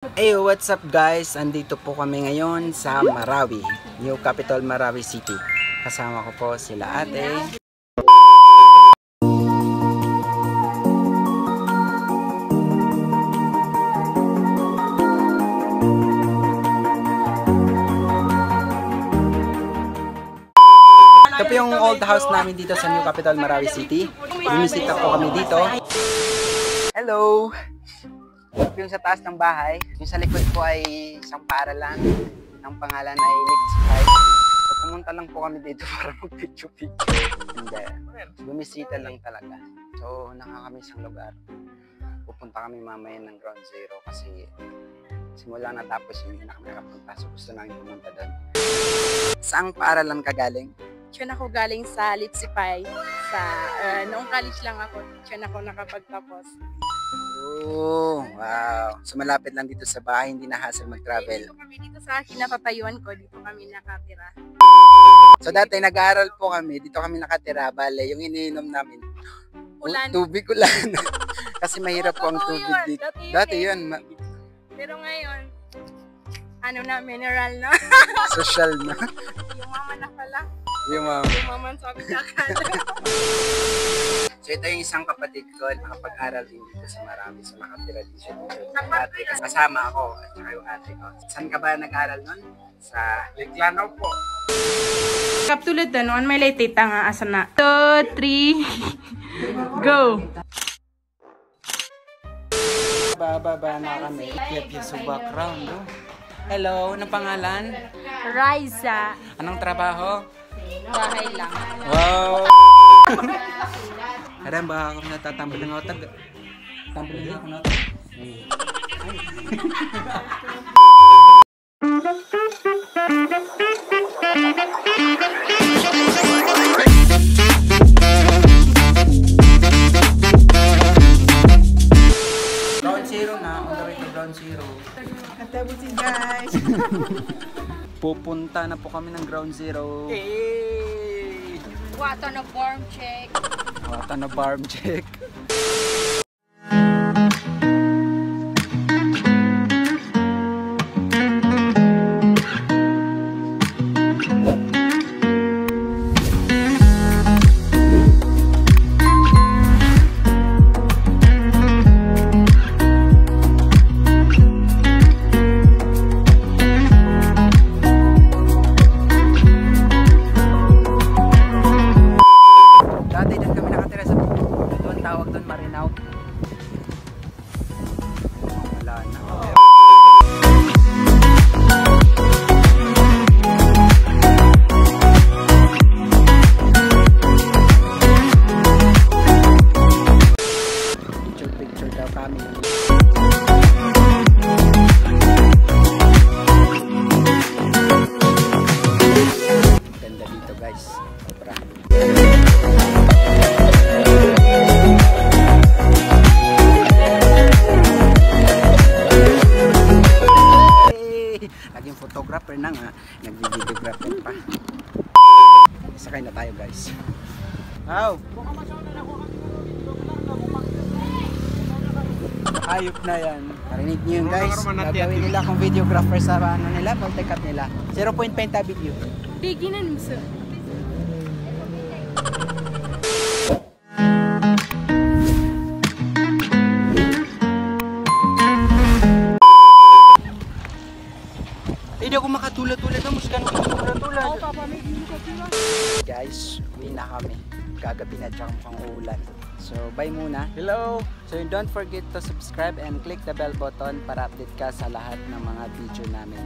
Hey, what's up guys? Andito po kami ngayon sa Marawi, New Capital Marawi City. Kasama ko po sila ate. Ito po yung old house namin dito sa New Capital Marawi City. Bumisita po kami dito. Hello! Yung sa taas ng bahay, yung sa likod po ay isang paaralan. Ang pangalan ay Lips Sky. So pumunta lang po kami dito para mag-picture-picture. Hindi, bumisita lang talaga. So nakakamiss ang lugar. Pupunta kami mamaya ng Ground Zero kasi simula natapos hindi na kami nakapunta. So gusto namin pumunta doon. Saang paaralan ka galing? Diyan ako galing sa Lipsipay. Noong college lang ako, diyan ako nakapagtapos. Oh, wow. So malapit lang dito sa bahay, hindi na hassle mag-travel. Dito kami dito sa kinapapayuan ko, dito kami nakatira. So dati nag-aaral po kami, dito kami nakatira, bale, yung iniinom namin, Ulan. tubig ulan. Kasi mahirap po ang tubig dito. Dati yun. Pero ngayon, ano na, mineral na. Social na. Yung mama na pala. Yung Yung mama sabi na So ito yung isang kapatid ko, nakapag-aral din dito sa Marawi. So nakatira din siya dito. Ate, kasama ako at saka yung ate ko. Saan ka ba nag-aral nun? Sa Liklano po. Kaptulad na noon, may laytita nga asa na. 2, 3, go! Bababa na kami. Clip yung sa background. Oh. Hello, anong pangalan? Raisa. Anong trabaho? Bahay lang. Wow! Aram, baka ako natatambal ng otag. Tambal din ako ng otag. Ground Zero na. On the way to Ground Zero. Katabuti guys. Pupunta na po kami ng Ground Zero. Hey! Water na form check. Wata na farm check. Ganda dito guys, sobra. Naging photographer na nga, nag-videographer pa. Sakay na tayo guys. Wow! Ayop na yan. Narinig niyo yun guys. Gagawin nila kung videographer sa ano nila, multi-cut nila. 0.5 video. Biginan mo sa. Hindi ako makatulad-tulad na musika ng tulad-tulad. Oo, papa, may binukapila. Guys, uwi na kami. Kagabi na tsaka mukhang uulan. So, bye muna. Hello! So, don't forget to subscribe and click the bell button para update ka sa lahat ng mga video namin.